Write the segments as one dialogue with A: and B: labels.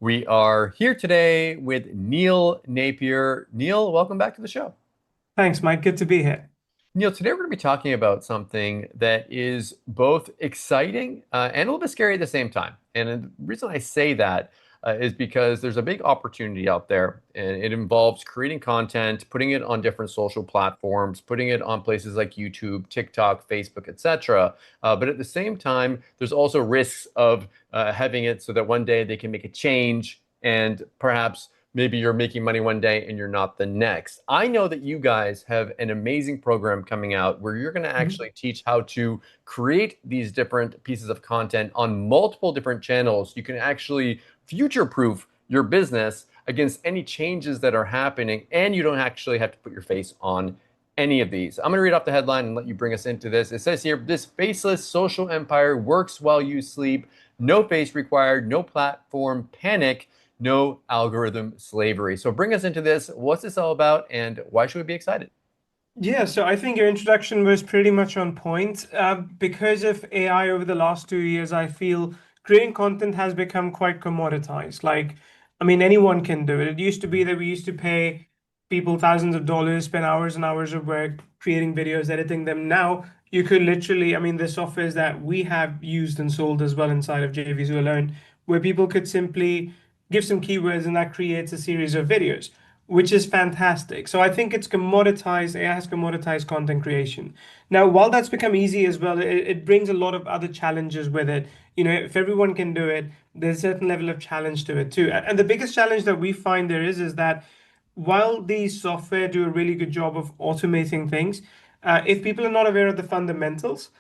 A: We are here today with Neil Napier. Neil, welcome back to the show.
B: Thanks, Mike. Good to be here.
A: Neil, today we're going to be talking about something that is both exciting and a little bit scary at the same time. And the reason I say that is because there's a big opportunity out there, and it involves creating content, putting it on different social platforms, putting it on places like YouTube, TikTok, Facebook, etc. But at the same time, there's also risks of having it so that one day they can make a change and perhaps maybe you're making money one day and you're not the next. I know that you guys have an amazing program coming out where you're going to
B: Mhm.
A: actually teach how to create these different pieces of content on multiple different channels. You can actually future-proof your business against any changes that are happening, and you don't actually have to put your face on any of these. I'm going to read off the headline and let you bring us into this. It says here, this faceless social empire works while you sleep. No face required, no platform panic, no algorithm slavery. So bring us into this. What's this all about, and why should we be excited?
B: Yeah, so I think your introduction was pretty much on point. Because of AI over the last 2 years, I feel creating content has become quite commoditized. Anyone can do it. It used to be that we used to pay people thousands of dollars, spend hours and hours of work creating videos, editing them. Now, you could literally, the softwares that we have used and sold as well inside of JVZoo alone, where people could simply give some keywords and that creates a series of videos, which is fantastic. So I think it's commoditized, AI has commoditized content creation. Now, while that's become easy as well, it brings a lot of other challenges with it. If everyone can do it, there's a certain level of challenge to it too. And the biggest challenge that we find there is that while these software do a really good job of automating things, if people are not aware of the fundamentals,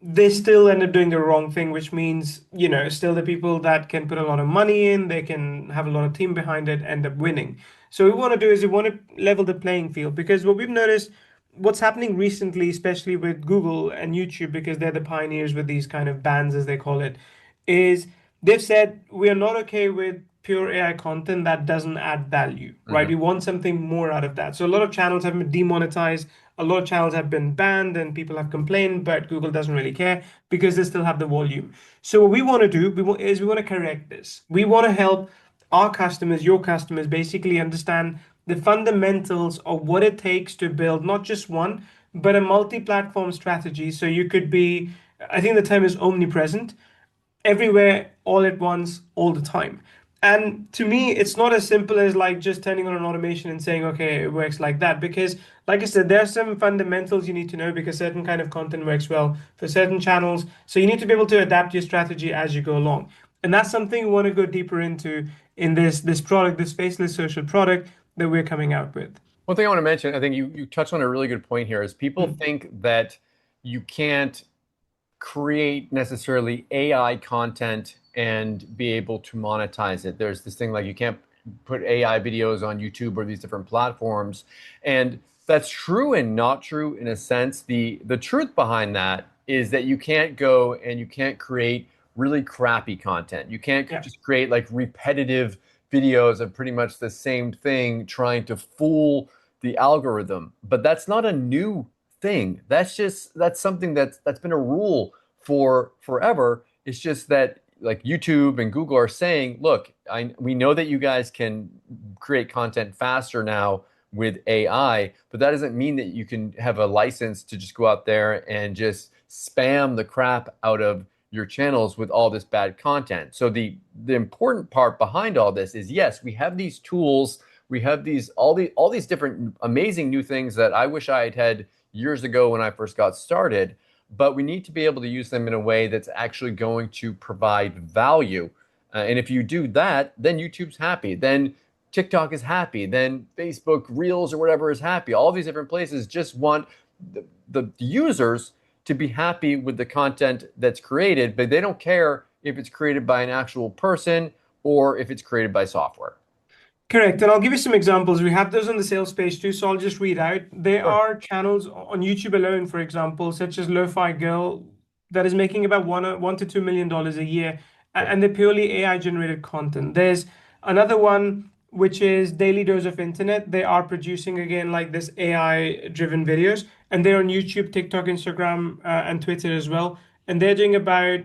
B: they still end up doing the wrong thing, which means, still the people that can put a lot of money in, they can have a lot of team behind it, end up winning. So what we want to do is we want to level the playing field because what we've noticed, what's happening recently, especially with Google and YouTube, because they're the pioneers with these kind of bans, as they call it, is they've said we are not okay with pure AI content that doesn't add value, right?
A: Mhm.
B: We want something more out of that. So a lot of channels have been demonetized, a lot of channels have been banned, and people have complained, but Google doesn't really care because they still have the volume. So what we want to do we want to correct this. We want to help our customers, your customers, basically understand the fundamentals of what it takes to build not just one, but a multi-platform strategy. So you could be, I think the term is omnipresent, everywhere, all at once, all the time. And to me, it's not as simple as like just turning on an automation and saying, okay, it works like that. Because, like I said, there are some fundamentals you need to know because certain kind of content works well for certain channels. So you need to be able to adapt your strategy as you go along. And that's something we want to go deeper into in this product, this faceless social product that we're coming out with.
A: One thing I want to mention, I think you touched on a really good point here, is people
B: Mm.
A: think that you can't create necessarily AI content and be able to monetize it. There's this thing like you can't put AI videos on YouTube or these different platforms. And that's true and not true in a sense. The truth behind that is that you can't go and you can't create really crappy content. You can't
B: Yeah.
A: just create like repetitive videos of pretty much the same thing trying to fool the algorithm. But that's not a new thing. That's something that's been a rule for forever. It's just that like YouTube and Google are saying, look, we know that you guys can create content faster now with AI, but that doesn't mean that you can have a license to just go out there and just spam the crap out of your channels with all this bad content. So the important part behind all this is yes, we have these tools, we have all these different amazing new things that I wish I had years ago when I first got started, but we need to be able to use them in a way that's actually going to provide value. And if you do that, then YouTube's happy. Then TikTok is happy. Then Facebook Reels or whatever is happy. All these different places just want the users to be happy with the content that's created, but they don't care if it's created by an actual person or if it's created by software.
B: Correct. And I'll give you some examples. We have those on the sales page too, so I'll just read out. There
A: Sure.
B: are channels on YouTube alone, for example, such as Lo-Fi Girl, that is making about one to $2 million a year,
A: Yep.
B: and they're purely AI generated content. There's another one which is Daily Dose of Internet. They are producing again like this AI driven videos, and they're on YouTube, TikTok, Instagram, and Twitter as well. And they're doing about,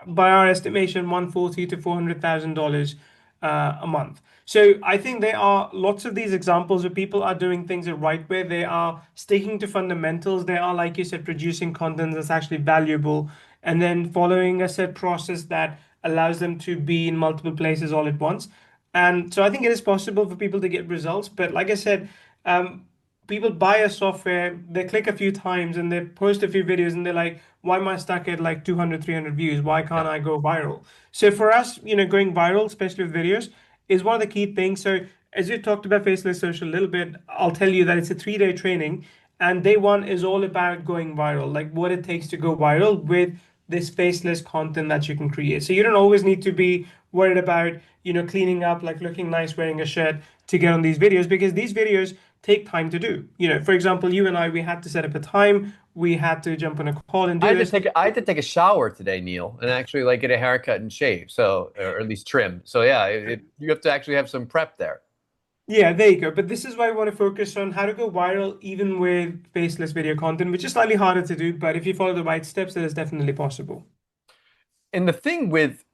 B: by our estimation, 140 to $400,000 a month. So I think there are lots of these examples where people are doing things the right way. They are sticking to fundamentals. They are, like you said, producing content that's actually valuable and then following a set process that allows them to be in multiple places all at once. And so I think it is possible for people to get results. But like I said, um, people buy a software, they click a few times and they post a few videos and they're like, why am I stuck at like 200, 300 views? Why
A: Yeah.
B: can't I go viral? So for us, going viral, especially with videos, is one of the key things. So as you talked about Faceless Social a little bit, I'll tell you that it's a 3-day training, and day one is all about going viral, like what it takes to go viral with this faceless content that you can create. So you don't always need to be worried about, cleaning up, like looking nice, wearing a shirt to get on these videos, because these videos take time to do. For example, you and I, we had to set up a time, we had to jump on a call and do this.
A: I had to take a shower today, Neil, and actually like get a haircut and shave, so or at least trim. So yeah, you have to actually have some prep there.
B: Yeah, there you go. But this is why I want to focus on how to go viral even with faceless video content, which is slightly harder to do. But if you follow the right steps, it is definitely possible.
A: And the thing with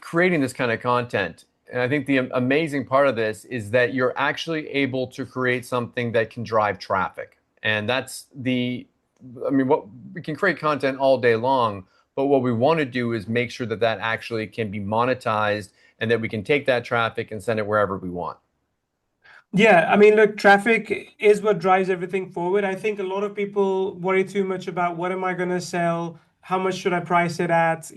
A: creating this kind of content, and I think the amazing part of this is that you're actually able to create something that can drive traffic. And I mean, what we can create content all day long, but what we want to do is make sure that that actually can be monetized and that we can take that traffic and send it wherever we want.
B: Yeah, I mean, look, traffic is what drives everything forward. I think a lot of people worry too much about what am I going to sell? How much should I price it at?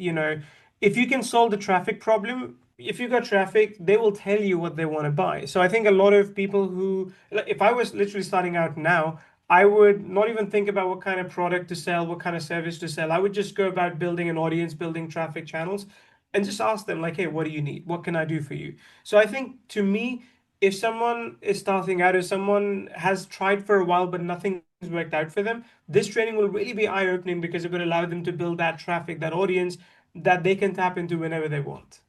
B: If you can solve the traffic problem, if you got traffic, they will tell you what they want to buy. So I think a lot of people who, like, if I was literally starting out now, I would not even think about what kind of product to sell, what kind of service to sell. I would just go about building an audience, building traffic channels, and just ask them, like, hey, what do you need? What can I do for you? So I think to me, if someone is starting out, if someone has tried for a while but nothing's worked out for them, this training will really be eye-opening because it will allow them to build that traffic, that audience that they can tap into whenever they want.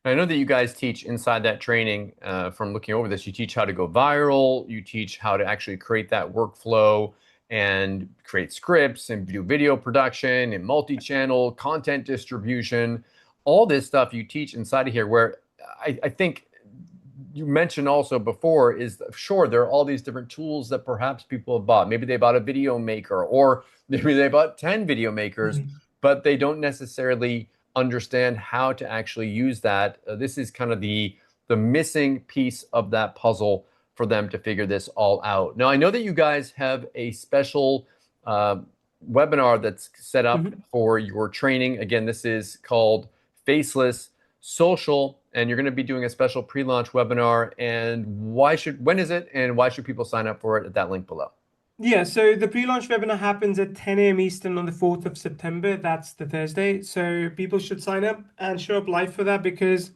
A: I know that you guys teach inside that training, from looking over this, you teach how to go viral, you teach how to actually create that workflow and create scripts and do video production and multi-channel content distribution. All this stuff you teach inside of here, where I think you mentioned also before is sure, there are all these different tools that perhaps people have bought. Maybe they bought a video maker, or maybe they bought 10 video makers,
B: Mhm.
A: but they don't necessarily understand how to actually use that. This is kind of the missing piece of that puzzle for them to figure this all out. Now, I know that you guys have a special uh, webinar that's set up
B: Mhm.
A: for your training. Again, this is called Faceless Social, and you're going to be doing a special pre-launch webinar. And when is it, and why should people sign up for it at that link below?
B: Yeah, so the pre-launch webinar happens at 10 a.m. Eastern on the 4th of September. That's the Thursday. So people should sign up and show up live for that because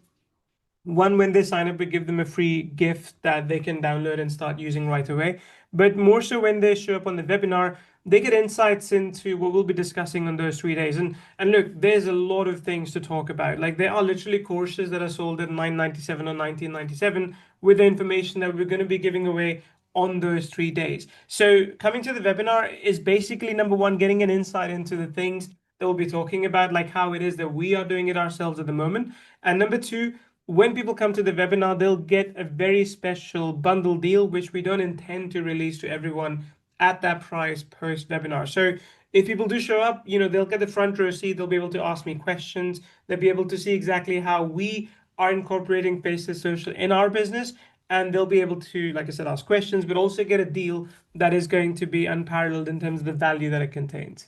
B: one, when they sign up, we give them a free gift that they can download and start using right away. But more so when they show up on the webinar, they get insights into what we'll be discussing on those 3 days. And look, there's a lot of things to talk about. Like there are literally courses that are sold at 997 or 1997 with the information that we're going to be giving away on those 3 days. So coming to the webinar is basically number one, getting an insight into the things that we'll be talking about, like how it is that we are doing it ourselves at the moment. And number two, when people come to the webinar, they'll get a very special bundle deal, which we don't intend to release to everyone at that price post webinar. So if people do show up, they'll get the front row seat. They'll be able to ask me questions. They'll be able to see exactly how we are incorporating Faceless Social in our business. And they'll be able to, like I said, ask questions, but also get a deal that is going to be unparalleled in terms of the value that it contains.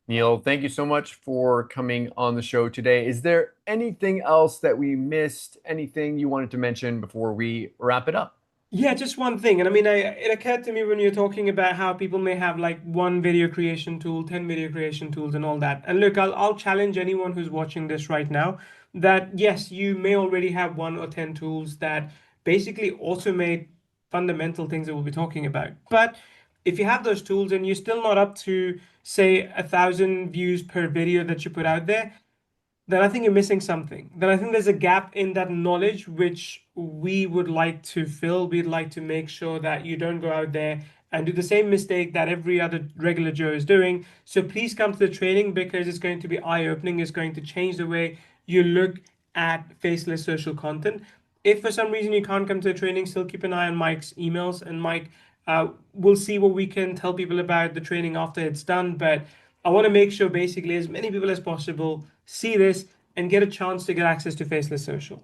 A: Neil, thank you so much for coming on the show today. Is there anything else that we missed? Anything you wanted to mention before we wrap it up?
B: Yeah, just one thing. And I mean, it occurred to me when you're talking about how people may have like one video creation tool, 10 video creation tools, and all that. And look, I'll challenge anyone who's watching this right now that yes, you may already have 1 or 10 tools that basically automate fundamental things that we'll be talking about. But if you have those tools and you're still not up to, say, 1,000 views per video that you put out there, then I think you're missing something. Then I think there's a gap in that knowledge which we would like to fill. We'd like to make sure that you don't go out there and do the same mistake that every other regular Joe is doing. So please come to the training because it's going to be eye-opening. It's going to change the way you look at Faceless Social Content. If for some reason you can't come to the training, still keep an eye on Mike's emails, and Mike will see what we can tell people about the training after it's done. But I want to make sure basically as many people as possible see this and get a chance to get access to Faceless Social.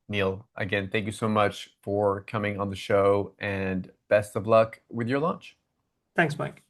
A: Neil, again, thank you so much for coming on the show and best of luck with your launch.
B: Thanks, Mike.